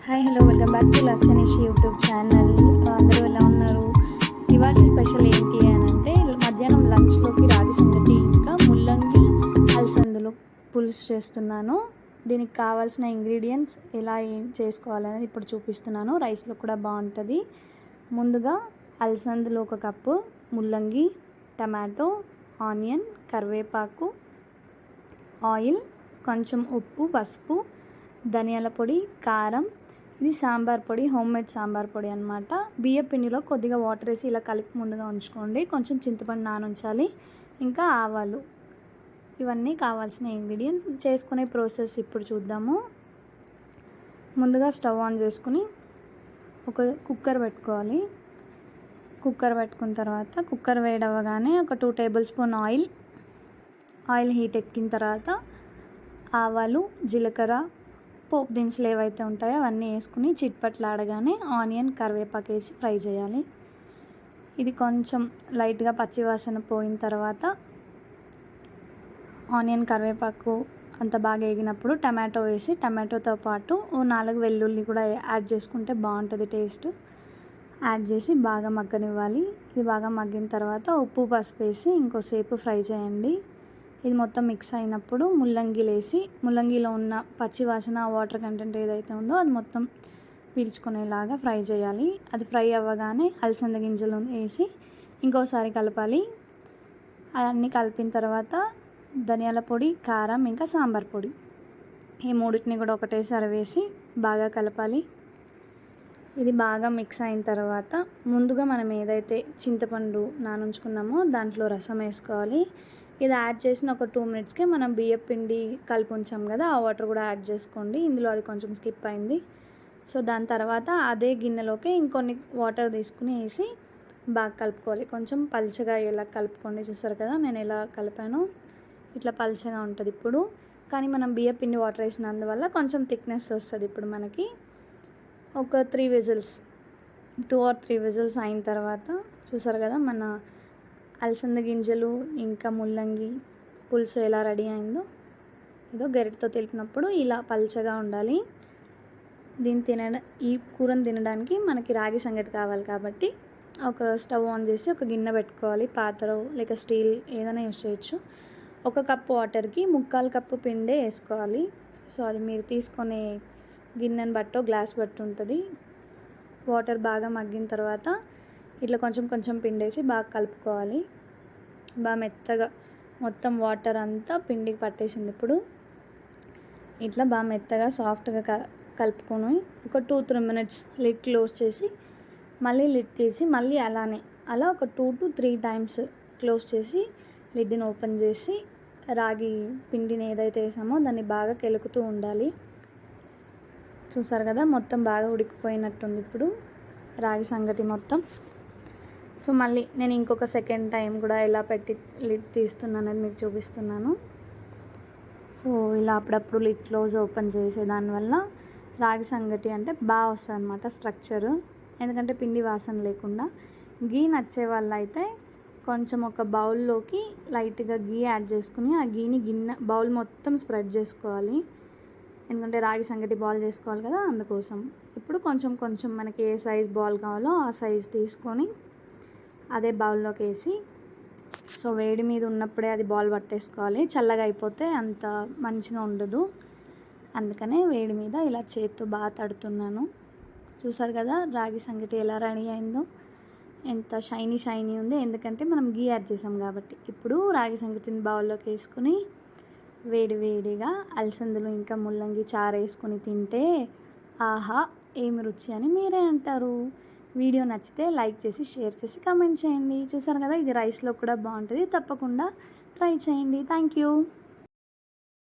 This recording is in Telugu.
Hi hello welcome back to లస్సనిషి యూట్యూబ్ ఛానల్. అందరూ ఎలా ఉన్నారు? ఇవాళ స్పెషల్ ఏంటి అని అంటే మధ్యాహ్నం లంచ్లోకి రాగి సంగటి ఇంకా ముల్లంగి అలసందలు పులుసు చేస్తున్నాను. దీనికి కావాల్సిన ఇంగ్రీడియంట్స్ ఎలా చేసుకోవాలనేది ఇప్పుడు చూపిస్తున్నాను. రైస్లో కూడా బాగుంటుంది. ముందుగా అలసందలు 1 కప్పు, ముల్లంగి, టమాటో, ఆనియన్, కరివేపాకు, ఆయిల్, కొంచెం ఉప్పు, పసుపు, ధనియాల పొడి, కారం. ఇది సాంబార్ పొడి, హోమ్మేడ్ సాంబార్ పొడి అనమాట. బియ్యం పిండిలో కొద్దిగా వాటర్ వేసి ఇలా కలిపి ముందుగా ఉంచుకోండి. కొంచెం చింతపండు నానుంచాలి. ఇంకా ఆవాలు. ఇవన్నీ కావాల్సిన ఇంగ్రీడియంట్స్. చేసుకునే ప్రాసెస్ ఇప్పుడు చూద్దాము. ముందుగా స్టవ్ ఆన్ చేసుకుని ఒక కుక్కర్ పెట్టుకోవాలి. కుక్కర్ పెట్టుకున్న తర్వాత కుక్కర్ వేడవగానే ఒక 2 టేబుల్ స్పూన్ ఆయిల్ హీట్ ఎక్కిన తర్వాత ఆవాలు, జీలకర్ర, పోపు దినుసులు ఏవైతే ఉంటాయో అవన్నీ వేసుకుని చిట్పట్లాడగానే ఆనియన్, కరివేపాకు వేసి ఫ్రై చేయాలి. ఇది కొంచెం లైట్గా పచ్చివాసన పోయిన తర్వాత ఆనియన్, కరివేపాకు అంత బాగా వేగినప్పుడు టమాటో వేసి టమాటోతో పాటు 4 వెల్లుల్లి కూడా యాడ్ చేసుకుంటే బాగుంటుంది టేస్ట్. యాడ్ చేసి బాగా మగ్గనివ్వాలి. ఇది బాగా మగ్గిన తర్వాత ఉప్పు, పసుపు వేసి ఇంకోసేపు ఫ్రై చేయండి. ఇది మొత్తం మిక్స్ అయినప్పుడు ముల్లంగిలు వేసి ముల్లంగిలో ఉన్న పచ్చి వాసన, వాటర్ కంటెంట్ ఏదైతే ఉందో అది మొత్తం పీల్చుకునేలాగా ఫ్రై చేయాలి. అది ఫ్రై అవ్వగానే అలసంద గింజలు వేసి ఇంకోసారి కలపాలి. అన్నీ కలిపిన తర్వాత ధనియాల పొడి, కారం, ఇంకా సాంబార్ పొడి ఈ మూడింటిని కూడా ఒకటేసారి వేసి బాగా కలపాలి. ఇది బాగా మిక్స్ అయిన తర్వాత ముందుగా మనం ఏదైతే చింతపండు నానుంచుకున్నామో దాంట్లో రసం వేసుకోవాలి. ఇది యాడ్ చేసిన ఒక 2 మినిట్స్కే మనం బియ్యం పిండి కలిపి ఉంచాం కదా, ఆ వాటర్ కూడా యాడ్ చేసుకోండి. ఇందులో అది కొంచెం స్కిప్ అయింది. సో దాని తర్వాత అదే గిన్నెలోకి ఇంకొన్ని వాటర్ తీసుకుని వేసి బాగా కలుపుకోవాలి. కొంచెం పల్చగా ఎలా కలుపుకోండి. చూసారు కదా నేను ఎలా కలిపాను, ఇట్లా పల్చగా ఉంటుంది ఇప్పుడు. కానీ మనం బియ్యం పిండి వాటర్ వేసినందువల్ల కొంచెం థిక్నెస్ వస్తుంది. ఇప్పుడు మనకి ఒక 2 or 3 విజిల్స్ అయిన తర్వాత చూసారు కదా మన అలసంద గింజలు ఇంకా ముల్లంగి పులుసు ఎలా రెడీ అయిందో. ఏదో గరిటతో తెలిపినప్పుడు ఇలా పల్చగా ఉండాలి. ఈ కూరను తినడానికి మనకి రాగి సంగటి కావాలి కాబట్టి ఒక స్టవ్ ఆన్ చేసి ఒక గిన్నె పెట్టుకోవాలి. పాత్ర లేక స్టీల్ ఏదైనా యూస్ చేయొచ్చు. 1 కప్పు వాటర్కి 3/4 కప్పు పిండే వేసుకోవాలి. సో అది మీరు తీసుకునే గిన్నెని బట్టో గ్లాస్ బట్టి ఉంటుంది. వాటర్ బాగా మగ్గిన తర్వాత ఇట్లా కొంచెం కొంచెం పిండేసి బాగా కలుపుకోవాలి. బాగా మెత్తగా మొత్తం వాటర్ అంతా పిండికి పట్టేసింది. ఇప్పుడు ఇట్లా బాగా మెత్తగా సాఫ్ట్గా కలుపుకొని ఒక 2-3 మినిట్స్ లిడ్ క్లోజ్ చేసి మళ్ళీ లిడ్ తీసి మళ్ళీ అలా ఒక 2 to 3 టైమ్స్ క్లోజ్ చేసి లిడ్ని ఓపెన్ చేసి రాగి పిండిని ఏదైతే వేసామో దాన్ని బాగా కెలుకుతూ ఉండాలి. చూసారు కదా మొత్తం బాగా ఉడికిపోయినట్టుంది ఇప్పుడు రాగి సంగటి మొత్తం. సో మళ్ళీ నేను ఇంకొక సెకండ్ టైం కూడా ఎలా పెట్టి లిడ్ తీస్తున్నాను అనేది మీకు చూపిస్తున్నాను. సో ఇలా అప్పుడప్పుడు లిడ్ క్లోజ్ ఓపెన్ చేసే దానివల్ల రాగి సంగటి అంటే బాగా వస్తుంది అనమాట స్ట్రక్చరు. ఎందుకంటే పిండి వాసన లేకుండా. గీ నచ్చే వాళ్ళు అయితే కొంచెం ఒక బౌల్లోకి లైట్గా గీ యాడ్ చేసుకుని ఆ గీని బౌల్ మొత్తం స్ప్రెడ్ చేసుకోవాలి. ఎందుకంటే రాగి సంగటి బాల్ చేసుకోవాలి కదా, అందుకోసం. ఇప్పుడు కొంచెం కొంచెం మనకి ఏ సైజ్ బాల్ కావాలో ఆ సైజ్ తీసుకొని అదే బౌల్లోకి వేసి సో వేడి మీద ఉన్నప్పుడే అది బాల్ పట్టేసుకోవాలి. చల్లగా అయిపోతే అంత మంచిగా ఉండదు. అందుకనే వేడి మీద ఇలా చేత్తో బాగా తడుతున్నాను. చూసారు కదా రాగి సంగటి ఎలా రెడీ అయిందో, ఎంత షైనీ ఉంది. ఎందుకంటే మనం గీ యాడ్ చేసాం కాబట్టి. ఇప్పుడు రాగి సంగటిని బౌల్లోకి వేసుకుని వేడిగా అలసందలు ఇంకా ముల్లంగి చారు వేసుకొని తింటే ఆహా ఏమి రుచి అని మీరే అంటారు. వీడియో నచ్చితే లైక్ చేసి, షేర్ చేసి, కామెంట్ చేయండి. చూసారు కదా ఇది రైస్లో కూడా బాగుంటుంది. తప్పకుండా ట్రై చేయండి. Thank you.